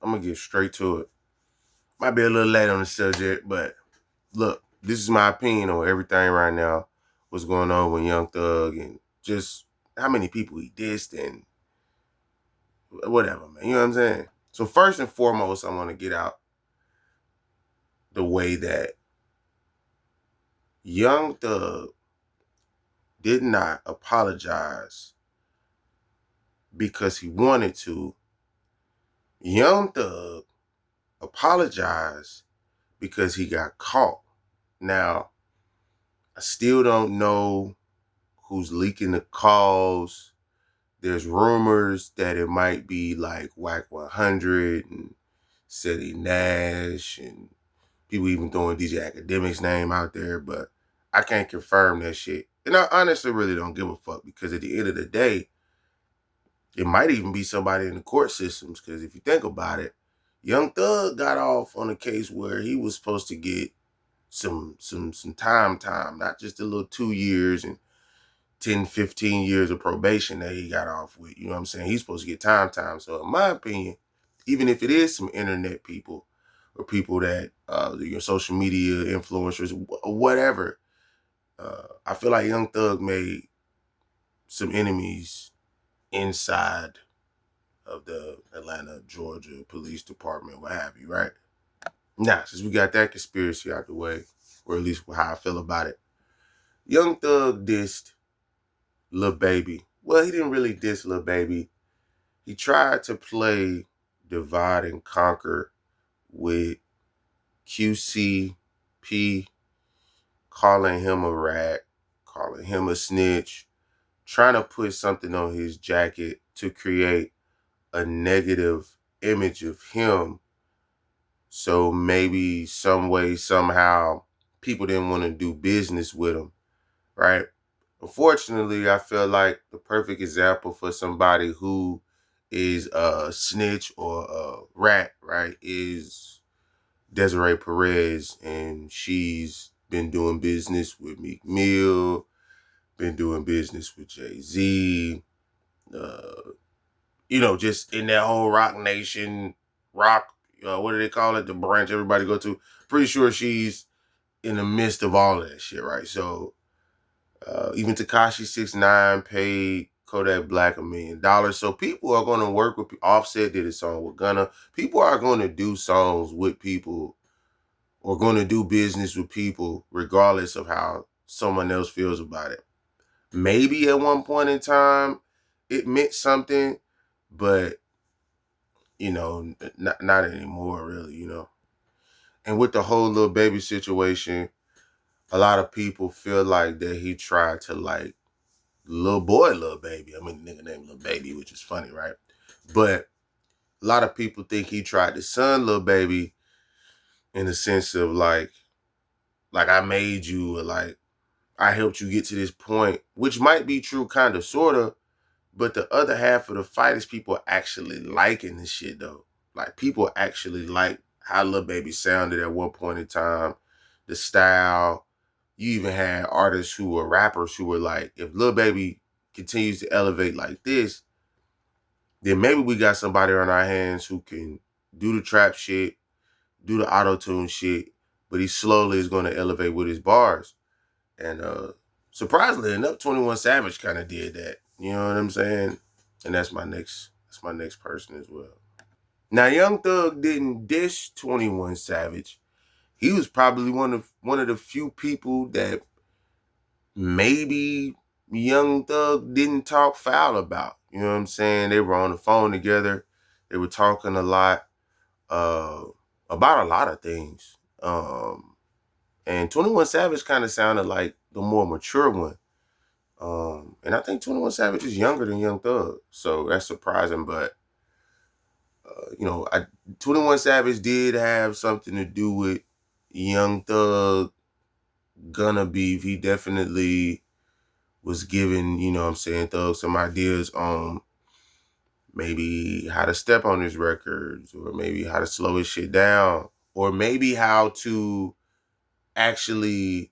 I'm going to get straight to it. Might be a little late on the subject, but look, this is my opinion on everything right now. What's going on with Young Thug and just how many people he dissed and whatever, man. You know what I'm saying? So first and foremost, I want to get out the way that Young Thug did not apologize because he wanted to. Young Thug apologized because he got caught. Now, I still don't know who's leaking the calls. There's rumors that it might be like Whack 100 and Ceddy Nash and people even throwing DJ Academic's name out there, but I can't confirm that shit. And I honestly really don't give a fuck because at the end of the day, it might even be somebody in the court systems because if you think about it, Young Thug got off on a case where he was supposed to get some time, not just a little 2 years and 10, 15 years of probation that he got off with. You know what I'm saying? He's supposed to get time. So in my opinion, even if it is some internet people or people that your social media influencers, whatever, I feel like Young Thug made some enemies inside of the Atlanta, Georgia Police Department, what have you, right? Now, since we got that conspiracy out the way, or at least how I feel about it, Young Thug dissed Lil Baby. Well, he didn't really diss Lil Baby. He tried to play divide and conquer with QCP, calling him a rat, calling him a snitch, trying to put something on his jacket to create a negative image of him. So maybe some way, somehow, people didn't want to do business with him, right? Unfortunately, I feel like the perfect example for somebody who is a snitch or a rat, right, is Desiree Perez. And she's been doing business with Meek Mill, been doing business with Jay-Z, just in that whole Rock Nation, what do they call it? The branch everybody go to. Pretty sure she's in the midst of all of that shit, right? So even Tekashi 6ix9ine paid Kodak Black $1 million. So people are going to work with Offset did a song with Gunna. People are going to do songs with people or going to do business with people regardless of how someone else feels about it. Maybe at one point in time it meant something, but not anymore, really, And with the whole Lil Baby situation, a lot of people feel like that he tried to like Lil Baby. I mean, the nigga named Lil Baby, which is funny, right? But a lot of people think he tried to son Lil Baby in the sense of like I made you, or like I helped you get to this point, which might be true, kind of, sort of. But the other half of the fight is people actually liking this shit, though. Like, people actually like how Lil Baby sounded at one point in time, the style. You even had artists who were rappers who were like, if Lil Baby continues to elevate like this, then maybe we got somebody on our hands who can do the trap shit, do the auto-tune shit, but he slowly is going to elevate with his bars. And surprisingly enough, 21 Savage kind of did that. You know what I'm saying? And that's my next person as well. Now, Young Thug didn't diss 21 Savage. He was probably one of the few people that maybe Young Thug didn't talk foul about. You know what I'm saying? They were on the phone together. They were talking a lot about a lot of things. And 21 Savage kind of sounded like the more mature one. And I think 21 Savage is younger than Young Thug. So that's surprising. But, 21 Savage did have something to do with Young Thug, Gunna beef. He definitely was giving, Thug some ideas on maybe how to step on his records, or maybe how to slow his shit down, or maybe how to actually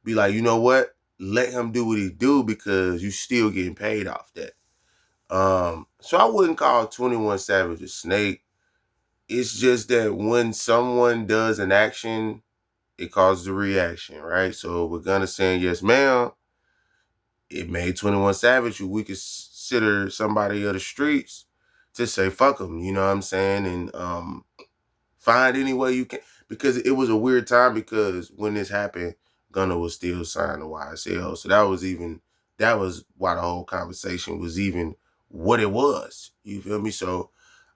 be like, you know what? Let him do what he do because you still getting paid off that. So I wouldn't call 21 Savage a snake. It's just that when someone does an action, it causes a reaction, right? So we're gonna saying yes, ma'am. It made 21 Savage, who we consider somebody of the streets, to say fuck them. You know what I'm saying? And find any way you can, because it was a weird time, because when this happened, Gunna was still signed to YSL. So that was why the whole conversation was even what it was. You feel me? So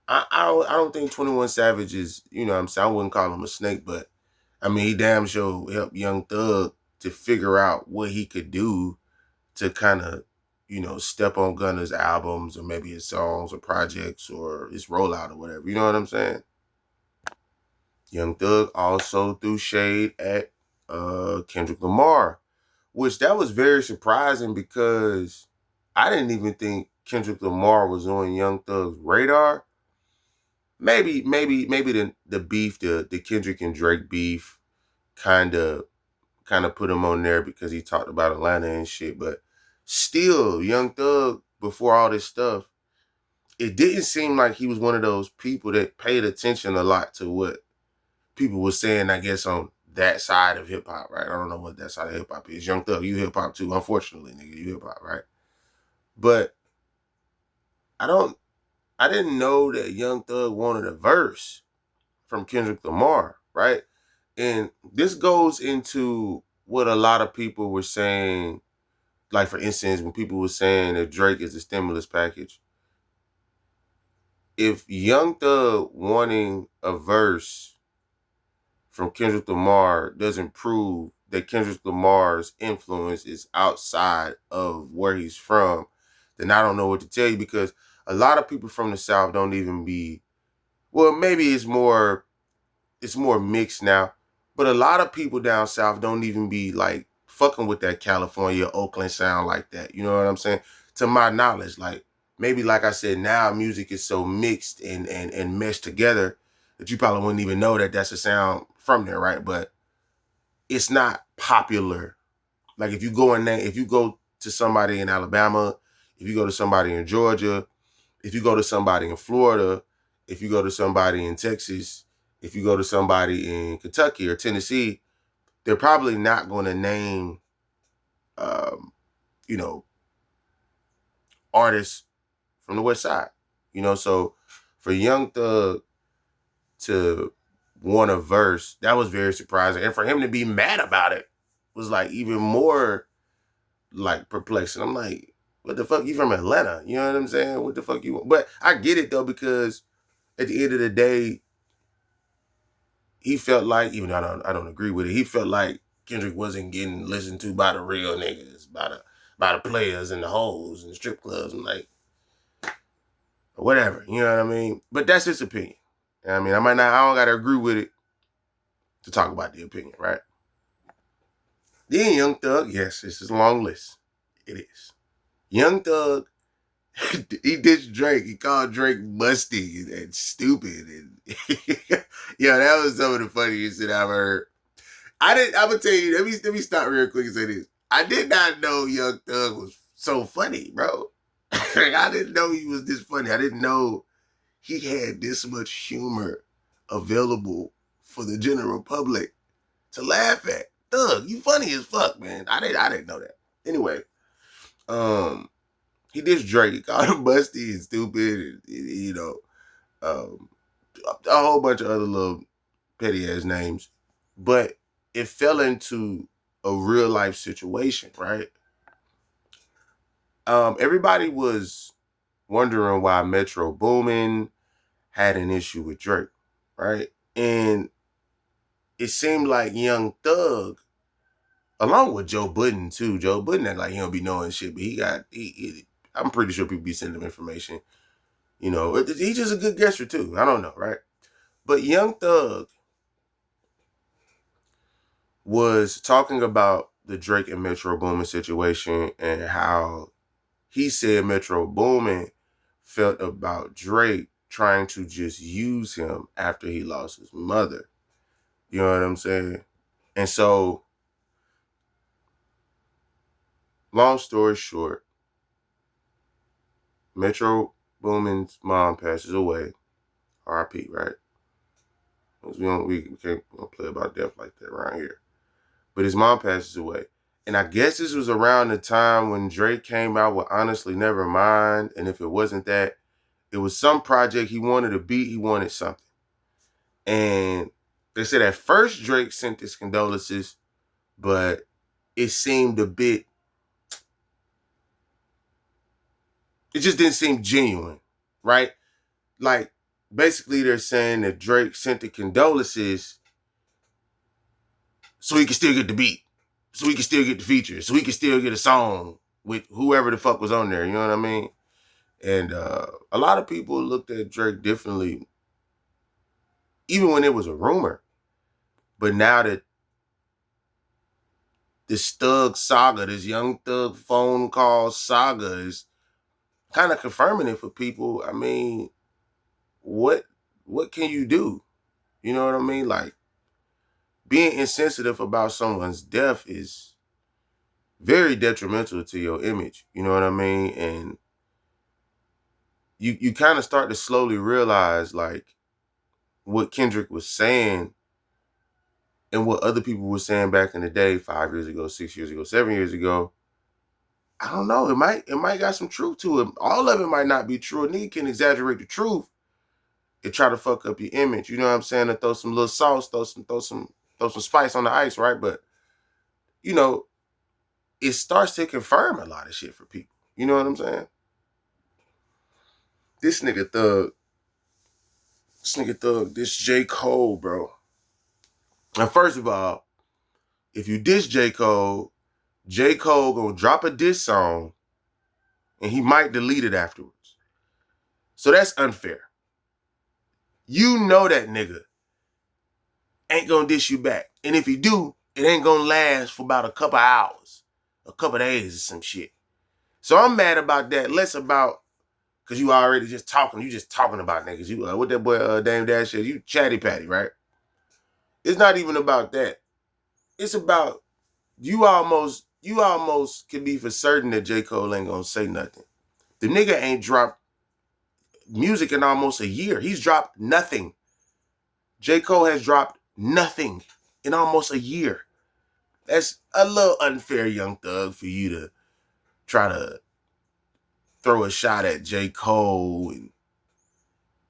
I don't think 21 Savage is, you know what I'm saying, I wouldn't call him a snake, but I mean, he damn sure helped Young Thug to figure out what he could do to kind of, you know, step on Gunna's albums or maybe his songs or projects or his rollout or whatever. You know what I'm saying? Young Thug also threw shade at Kendrick Lamar, which that was very surprising, because I didn't even think Kendrick Lamar was on Young Thug's radar. Maybe the beef, the Kendrick and Drake beef, kind of put him on there because he talked about Atlanta and shit. But still, Young Thug, before all this stuff, it didn't seem like he was one of those people that paid attention a lot to what people were saying, I guess, on that side of hip hop, right? I don't know what that side of hip hop is. Young Thug, you hip hop too. Unfortunately, nigga, you hip hop, right? But I don't I didn't know that Young Thug wanted a verse from Kendrick Lamar, right? And this goes into what a lot of people were saying. Like, for instance, when people were saying that Drake is a stimulus package, if Young Thug wanting a verse from Kendrick Lamar doesn't prove that Kendrick Lamar's influence is outside of where he's from, then I don't know what to tell you, because a lot of people from the South don't even be, well, maybe it's more mixed now, but a lot of people down south don't even be like fucking with that California, Oakland sound like that. You know what I'm saying? To my knowledge, like, maybe, like I said, now music is so mixed and meshed together that you probably wouldn't even know that that's a sound from there, right? But it's not popular. Like, if you go to somebody in Alabama, if you go to somebody in Georgia, if you go to somebody in Florida, if you go to somebody in Texas, if you go to somebody in Kentucky or Tennessee, they're probably not going to name, um, you know, artists from the West Side. You know, so for Young Thug to want a verse, that was very surprising. And for him to be mad about it was like even more like perplexing. I'm like, what the fuck? You from Atlanta? You know what I'm saying? What the fuck you want? But I get it though, because at the end of the day, he felt like, even though I don't agree with it, he felt like Kendrick wasn't getting listened to by the real niggas, by the players and the hoes and the strip clubs and like whatever. You know what I mean? But that's his opinion. I mean, I don't gotta agree with it to talk about the opinion, right? Then Young Thug, yes, this is a long list. It is. Young Thug, he dissed Drake. He called Drake musty and stupid. And yeah, that was some of the funniest shit I've heard. I'm gonna tell you, let me stop real quick and say this. I did not know Young Thug was so funny, bro. I didn't know he was this funny. I didn't know he had this much humor available for the general public to laugh at. Thug, you funny as fuck, man. I didn't know that. Anyway, he dissed Drake. He called him busty and stupid, and, you know, a whole bunch of other little petty ass names. But it fell into a real life situation, right? Everybody was wondering why Metro Boomin had an issue with Drake, right? And it seemed like Young Thug, along with Joe Budden too. Joe Budden act like he don't be knowing shit, but I'm pretty sure people be sending him information. You know, he's just a good guesser too. I don't know, right? But Young Thug was talking about the Drake and Metro Boomin situation and how he said Metro Boomin felt about Drake trying to just use him after he lost his mother. You know what I'm saying? And so, long story short, Metro Boomin's mom passes away. RIP, right? We can't play about death like that around here. But his mom passes away. And I guess this was around the time when Drake came out with Honestly Nevermind. And if it wasn't that, it was some project he wanted a beat, he wanted something. And they said at first Drake sent his condolences, but it seemed a bit, it just didn't seem genuine, right? Like, basically they're saying that Drake sent the condolences so he could still get the beat, so he could still get the feature, so he could still get a song with whoever the fuck was on there, you know what I mean? And a lot of people looked at Drake differently, even when it was a rumor. But now that this Thug saga, this Young Thug phone call saga is kind of confirming it for people. I mean, what can you do? You know what I mean? Like, being insensitive about someone's death is very detrimental to your image. You know what I mean? And you kind of start to slowly realize, like, what Kendrick was saying and what other people were saying back in the day, 5 years ago, 6 years ago, 7 years ago. I don't know. It might got some truth to it. All of it might not be true. A nigga can exaggerate the truth and try to fuck up your image. You know what I'm saying? To throw some little sauce, throw some spice on the ice, right? But you know, it starts to confirm a lot of shit for people. You know what I'm saying? This nigga thug, this J. Cole, bro. Now, first of all, if you diss J. Cole gonna drop a diss song and he might delete it afterwards. So that's unfair. You know that nigga ain't gonna diss you back. And if he do, it ain't gonna last for about a couple hours, a couple days or some shit. So I'm mad about that. Less about, cause you already just talking. You just talking about niggas. You what that boy Dame Dash said. You chatty patty, right? It's not even about that. It's about you almost can be for certain that J. Cole ain't gonna say nothing. The nigga ain't dropped music in almost a year. He's dropped nothing. J. Cole has dropped nothing in almost a year. That's a little unfair, Young Thug, for you to try to throw a shot at J. Cole and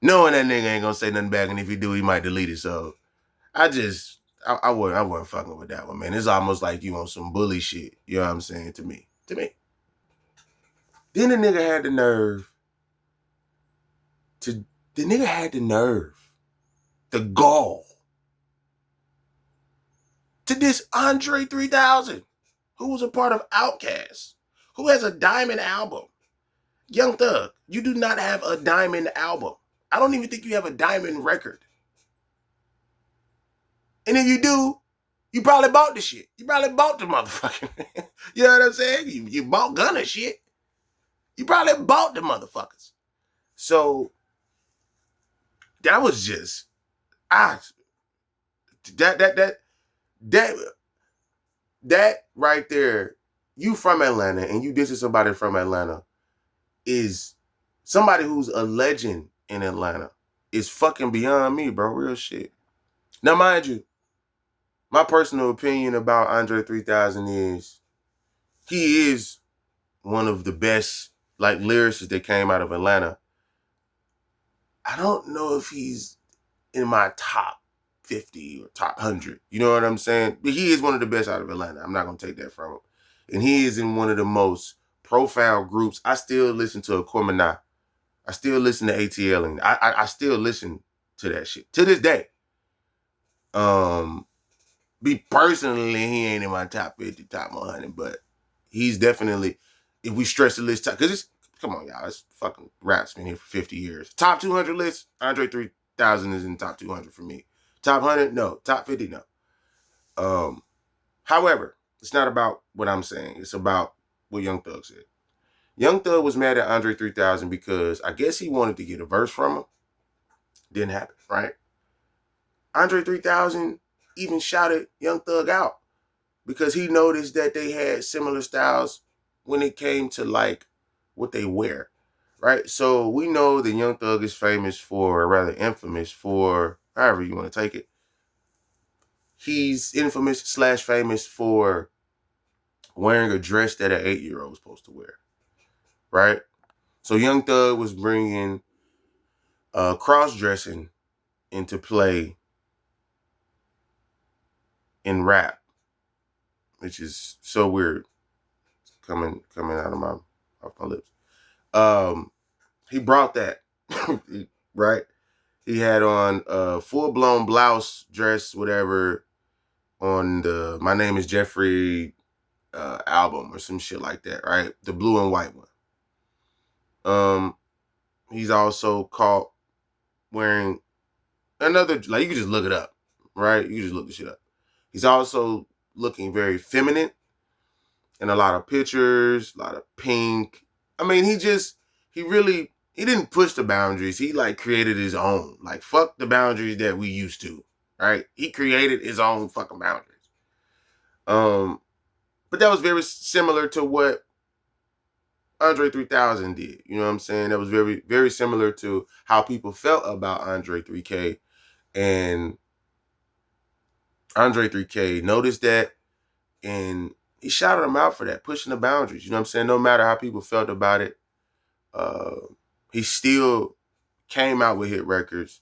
knowing that nigga ain't gonna say nothing back, and if he do, he might delete it. So I wasn't fucking with that one, man. It's almost like you on some bully shit. You know what I'm saying? To me. Then the nigga had the nerve the gall to diss Andre 3000, who was a part of Outkast, who has a diamond album. Young Thug, you do not have a diamond album. I don't even think you have a diamond record. And if you do, you probably bought the shit. You probably bought the motherfucking. You know what I'm saying? You bought Gunna shit. You probably bought the motherfuckers. So that was just that right there. You from Atlanta and you dissing somebody from Atlanta is somebody who's a legend in Atlanta. Is fucking beyond me, bro. Real shit. Now, mind you, my personal opinion about Andre 3000 is he is one of the best like lyricists that came out of Atlanta. I don't know if he's in my top 50 or top 100. You know what I'm saying? But he is one of the best out of Atlanta. I'm not going to take that from him. And he is in one of the most profound groups. I still listen to Aquemini. I still listen to ATL. And I still listen to that shit to this day. Me personally, he ain't in my top 50, top 100, but he's definitely, if we stretch the list, because it's, come on, y'all, it's fucking rap's been here for 50 years. Top 200 list, Andre 3000 is in top 200 for me. Top 100, no. Top 50, no. However, it's not about what I'm saying. It's about what Young Thug said. Young Thug was mad at Andre 3000 because I guess he wanted to get a verse from him. Didn't happen, right? Andre 3000 even shouted Young Thug out because he noticed that they had similar styles when it came to like what they wear, right? So we know that Young Thug is famous for, or rather infamous for, however you want to take it. He's infamous / famous for wearing a dress that an 8-year-old was supposed to wear, right? So Young Thug was bringing cross-dressing into play in rap, which is so weird coming out of off my lips. He brought that, right? He had on a full-blown blouse, dress, whatever, on the My Name is Jeffrey album or some shit like that, right? The blue and white one. He's also caught wearing another, like, you can just look it up, right? You can just look the shit up. He's also looking very feminine in a lot of pictures, a lot of pink. I mean, he didn't push the boundaries. He like created his own. Like, fuck the boundaries that we used to, right? He created his own fucking boundaries. But that was very similar to what Andre 3000 did. You know what I'm saying? That was very, very similar to how people felt about Andre 3K. And Andre 3K noticed that, and he shouted him out for that, pushing the boundaries. You know what I'm saying? No matter how people felt about it, he still came out with hit records.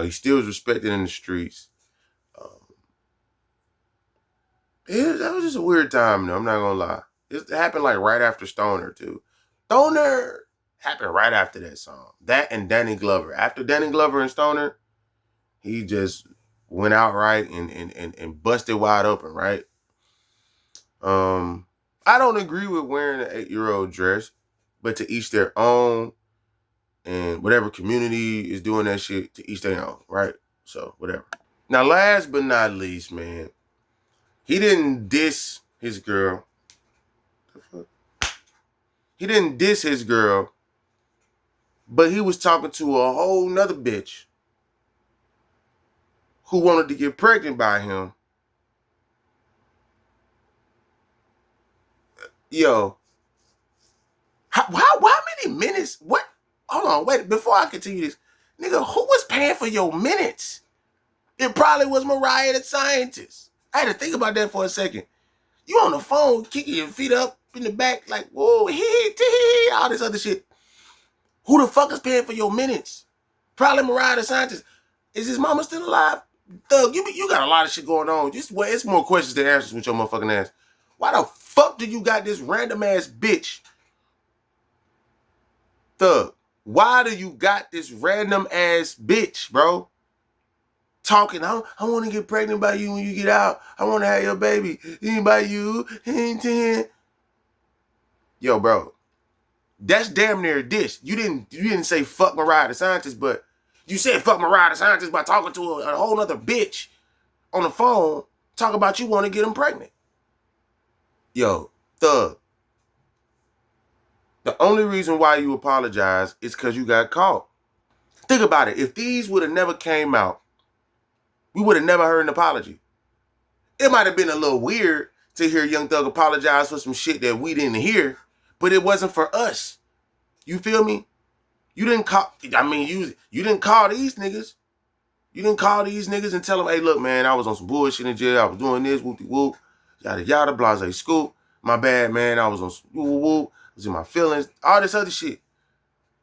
He still was respected in the streets. That was just a weird time, though. I'm not gonna lie. It happened like right after Stoner, too. Stoner happened right after that song. That and Danny Glover. After Danny Glover and Stoner, he just went out right and busted wide open, right? I don't agree with wearing an 8-year-old dress, but to each their own, and whatever community is doing that shit, to each their own, right? So, whatever. Now, last but not least, man, he didn't diss his girl. He didn't diss his girl, but he was talking to a whole nother bitch who wanted to get pregnant by him. Yo, how many minutes? What? Hold on, wait, before I continue this, nigga, who was paying for your minutes? It probably was Mariah the Scientist. I had to think about that for a second. You on the phone, kicking your feet up in the back, like, whoa, all this other shit. Who the fuck is paying for your minutes? Probably Mariah the Scientist. Is his mama still alive? Thug, you got a lot of shit going on. It's more questions than answers with your motherfucking ass. Why the fuck do you got this random ass bitch? Thug, why do you got this random ass bitch, bro? Talking, I want to get pregnant by you when you get out. I want to have your baby. By you. Yo, bro, that's damn near a diss. You didn't say fuck Mariah the Scientist, but you said fuck Mariah the Scientist by talking to a whole other bitch on the phone, talk about you want to get him pregnant. Yo, Thug, the only reason why you apologize is because you got caught. Think about it. If these would have never came out, we would have never heard an apology. It might have been a little weird to hear Young Thug apologize for some shit that we didn't hear, but it wasn't for us. You feel me? You didn't call, you didn't call these niggas. You didn't call these niggas and tell them, hey, look, man, I was on some bullshit in jail. I was doing this, whoop-de-whoop, yada, yada, blase, scoop. My bad, man. I was on some whoop-whoop. I was in my feelings. All this other shit.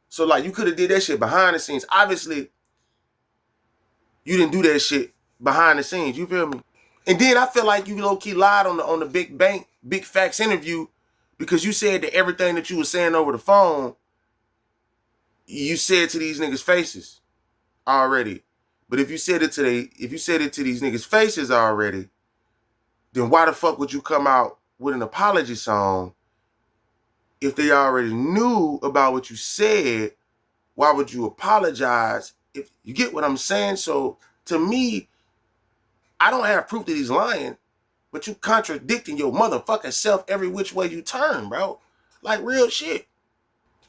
So, like, you could have did that shit behind the scenes. Obviously, you didn't do that shit behind the scenes. You feel me? And then I feel like you low-key lied on the Big Facts interview, because you said that everything that you were saying over the phone, you said to these niggas' faces already. But if you said it to these niggas' faces already, then why the fuck would you come out with an apology song if they already knew about what you said? Why would you apologize? If you get what I'm saying? So to me, I don't have proof that he's lying, but you contradicting your motherfucking self every which way you turn, bro. Like, real shit.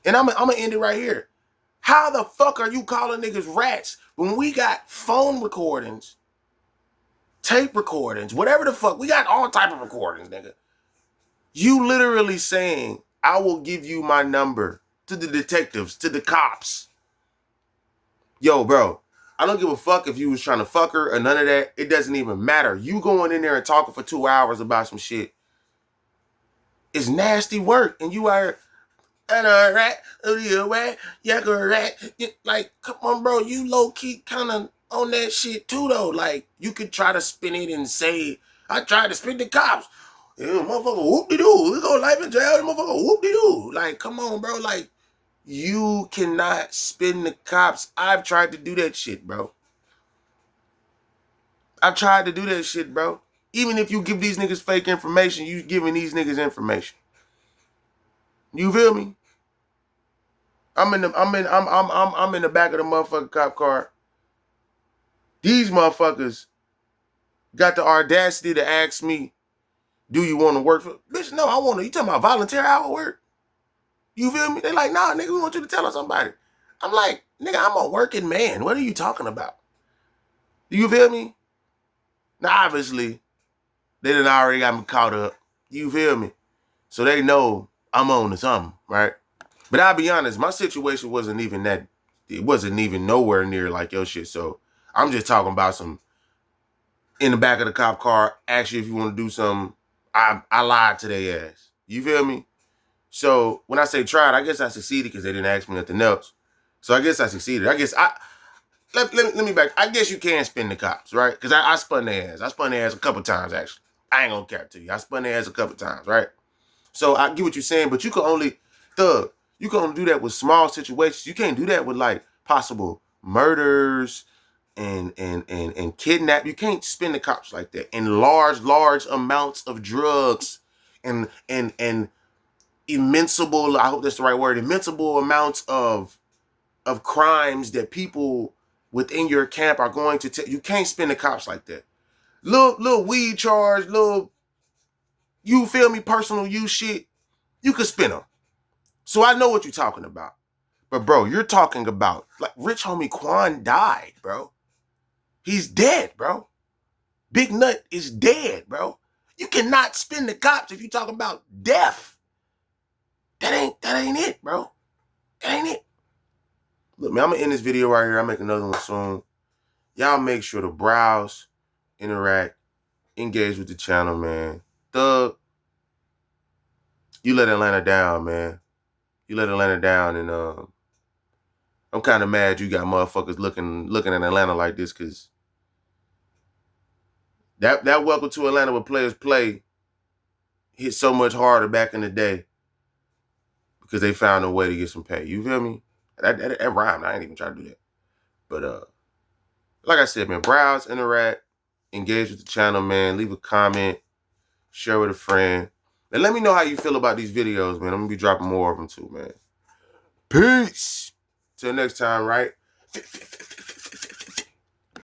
And I'm gonna end it right here. How the fuck are you calling niggas rats when we got phone recordings, tape recordings, whatever the fuck? We got all type of recordings, nigga. You literally saying, I will give you my number to the detectives, to the cops. Yo, bro, I don't give a fuck if you was trying to fuck her or none of that. It doesn't even matter. You going in there and talking for 2 hours about some shit is nasty work. And you are, like, come on, bro. You low-key kind of on that shit too, though. Like, you could try to spin it and say, I tried to spin the cops. Yeah, motherfucker, whoop-de-doo. We go life in jail, motherfucker, whoop-de-doo. Like, come on, bro. Like, you cannot spin the cops. I've tried to do that shit, bro. I've tried to do that shit, bro. Even if you give these niggas fake information, you giving these niggas information. You feel me? I'm in the back of the motherfucking cop car. These motherfuckers got the audacity to ask me, do you want to work for? Bitch, no, I want to. You talking about volunteer hour work? You feel me? They like, nah, nigga, we want you to tell us somebody. I'm like, nigga, I'm a working man. What are you talking about? You feel me? Now, obviously, they done already got me caught up. You feel me? So they know I'm on to something, right? But I'll be honest, my situation wasn't even that. It wasn't even nowhere near like your shit. So I'm just talking about some in the back of the cop car. Ask you if you want to do something. I lied to their ass. You feel me? So when I say tried, I guess I succeeded because they didn't ask me nothing else. So I guess I succeeded. I guess let me back. I guess you can spin the cops, right? Because I spun their ass. I spun their ass a couple times, actually. I ain't gonna cap to you. I spun their ass a couple times, right? So I get what you're saying, but you can only, you can only do that with small situations. You can't do that with like possible murders and kidnap. You can't spin the cops like that. And large amounts of drugs and immensible, I hope that's the right word, immensible amounts of crimes that people within your camp are going to take. You can't spin the cops like that. Little weed charge, you feel me, personal use shit, you could spin them. So I know what you're talking about. But bro, you're talking about, like, Rich Homie Quan died, bro. He's dead, bro. Big Nut is dead, bro. You cannot spin the cops if you talk about death. That ain't it, bro. That ain't it. Look, man, I'm gonna end this video right here. I'll make another one soon. Y'all make sure to browse, interact, engage with the channel, man. Thug, you let Atlanta down, man. You let Atlanta down, and I'm kind of mad you got motherfuckers looking at Atlanta like this, because that Welcome to Atlanta with Players Play hit so much harder back in the day because they found a way to get some pay. You feel me? That rhymed. I ain't even trying to do that. But like I said, man, browse, interact, engage with the channel, man. Leave a comment, share with a friend, and let me know how you feel about these videos, man. I'm gonna be dropping more of them too, man. Peace. Till next time, right?